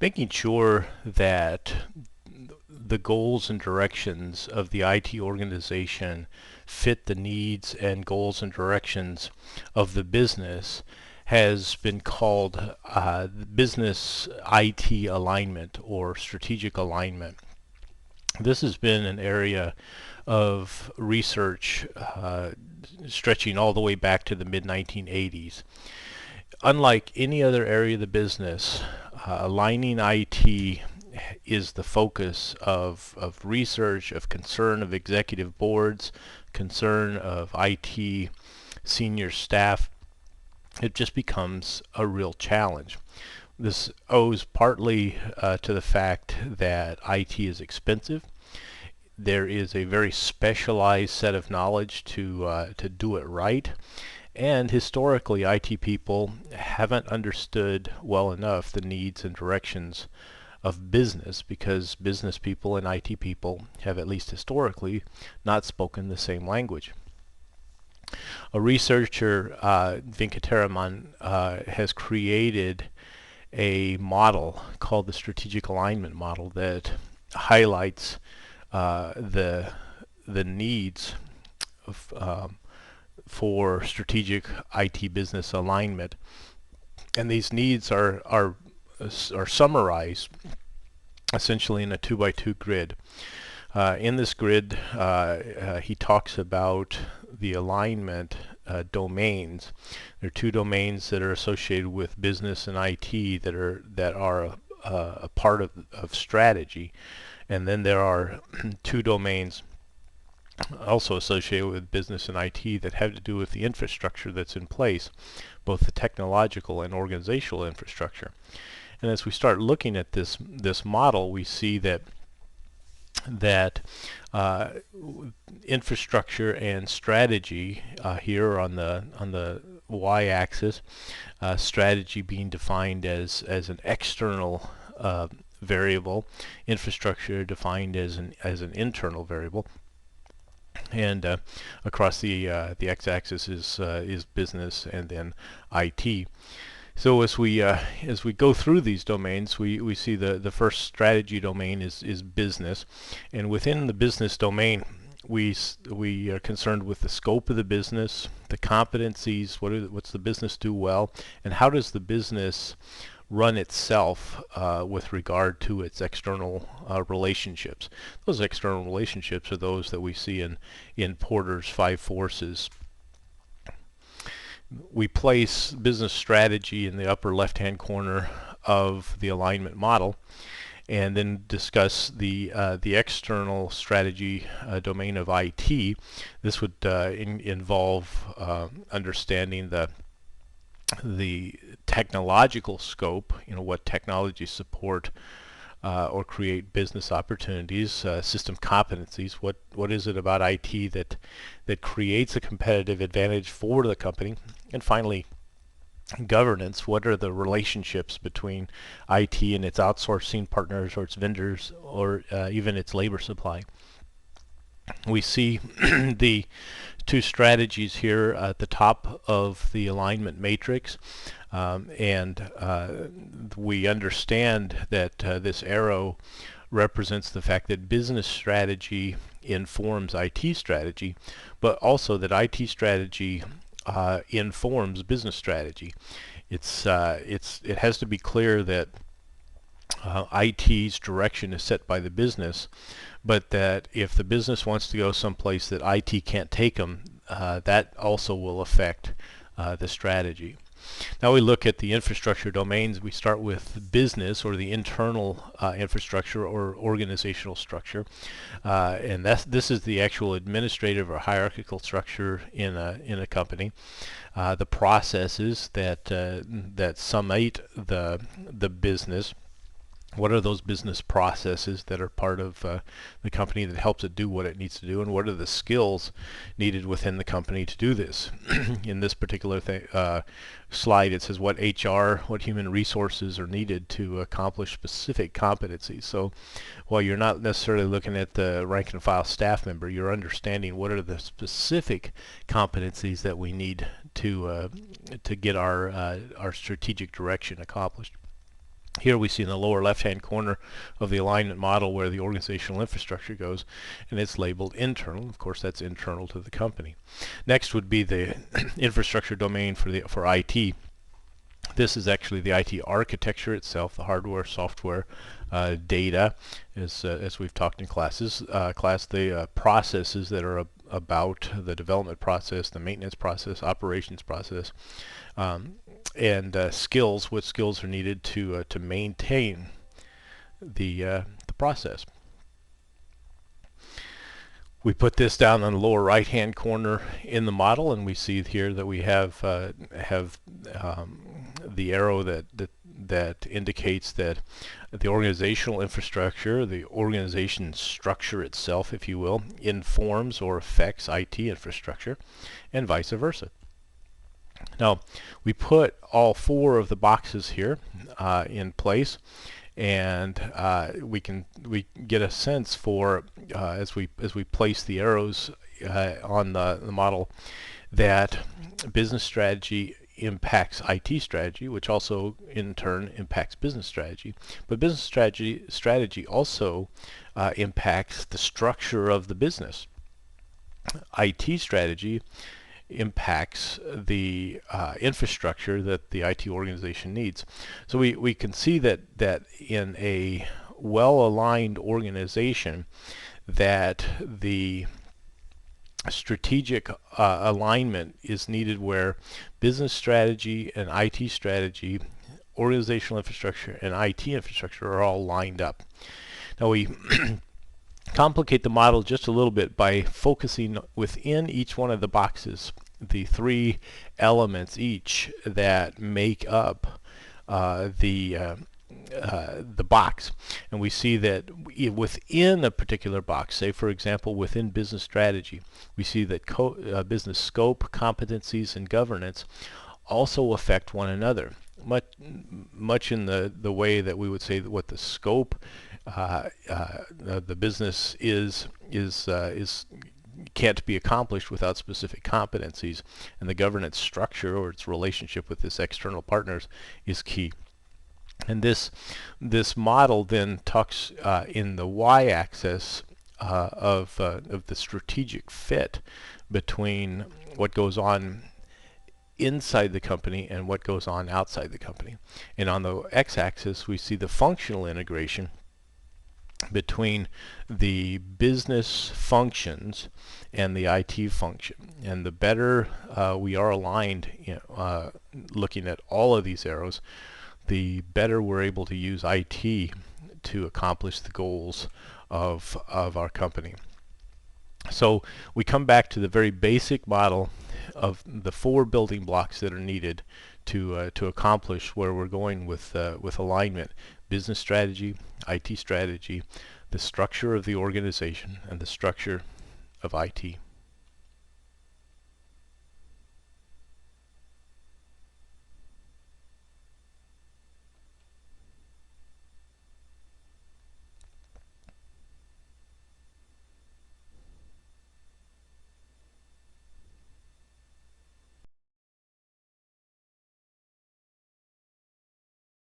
Making sure that the goals and directions of the IT organization fit the needs and goals and directions of the business has been called business IT alignment or strategic alignment. This has been an area of research stretching all the way back to the mid-1980s. Unlike any other area of the business, aligning IT is the focus of research, of concern of executive boards, concern of IT senior staff. It just becomes a real challenge. This owes partly to the fact that IT is expensive. There is a very specialized set of knowledge to do it right. And historically, IT people haven't understood well enough the needs and directions of business, because business people and IT people have, at least historically, not spoken the same language. A researcher, Venkataraman, has created a model called the strategic alignment model that highlights the needs of, for strategic IT business alignment, and these needs are summarized essentially in a 2x2 grid. In this grid, he talks about the alignment domains. There are two domains that are associated with business and IT that are a part of strategy, and then there are two domains also associated with business and IT that have to do with the infrastructure that's in place, both the technological and organizational infrastructure. And as we start looking at this model, we see that infrastructure and strategy here on the y-axis, strategy being defined as an external variable, infrastructure defined as an internal variable, and across the x-axis is business and then IT. So as we go through these domains, we see the first strategy domain is business, and within the business domain, we are concerned with the scope of the business, the competencies, what's the business do well, and how does the business run itself with regard to its external relationships. Those external relationships are those that we see in Porter's 5 forces. We place business strategy in the upper left-hand corner of the alignment model, and then discuss the external strategy domain of IT. This would involve understanding the technological scope, what technologies support or create business opportunities, system competencies, what is it about IT that creates a competitive advantage for the company, and finally governance, what are the relationships between IT and its outsourcing partners or its vendors or even its labor supply. We see the two strategies here at the top of the alignment matrix, and we understand that this arrow represents the fact that business strategy informs IT strategy, but also that IT strategy informs business strategy. It has to be clear that IT's direction is set by the business, but that if the business wants to go someplace that IT can't take them, that also will affect the strategy. Now we look at the infrastructure domains. We start with business, or the internal infrastructure or organizational structure, and this is the actual administrative or hierarchical structure in a company. The processes that summate the business. What are those business processes that are part of the company that helps it do what it needs to do, and what are the skills needed within the company to do this? In this particular slide, it says what human resources are needed to accomplish specific competencies. So while you're not necessarily looking at the rank and file staff member, you're understanding what are the specific competencies that we need to get our strategic direction accomplished. Here we see in the lower left-hand corner of the alignment model where the organizational infrastructure goes, and it's labeled internal. Of course, that's internal to the company. Next would be the infrastructure domain for IT. This is actually the IT architecture itself, the hardware, software, data, as we've talked in the processes that are about the development process, the maintenance process, operations process, and skills. What skills are needed to maintain the process. We put this down on the lower right-hand corner in the model, and we see here that we have the arrow that indicates that the organizational infrastructure, the organization structure itself, if you will, informs or affects IT infrastructure, and vice versa. Now, we put all four of the boxes here in place, and we get a sense for as we place the arrows on the model that business strategy impacts IT strategy, which also in turn impacts business strategy. But business strategy also impacts the structure of the business. IT strategy impacts the infrastructure that the IT organization needs. So we can see that in a well-aligned organization that the strategic alignment is needed where business strategy and IT strategy, organizational infrastructure, and IT infrastructure are all lined up. Now we complicate the model just a little bit by focusing within each one of the boxes, the three elements each that make up the box. And we see that within a particular box, say for example within business strategy, we see that business scope, competencies, and governance also affect one another. Much in the way that we would say that what the scope the business is can't be accomplished without specific competencies, and the governance structure or its relationship with its external partners is key. And this model then talks in the y-axis of the strategic fit between what goes on inside the company and what goes on outside the company. And on the x-axis we see the functional integration between the business functions and the IT function. And the better we are aligned, looking at all of these arrows, the better we're able to use IT to accomplish the goals of our company. So we come back to the very basic model of the four building blocks that are needed to accomplish where we're going with alignment: business strategy, IT strategy, the structure of the organization, and the structure of IT.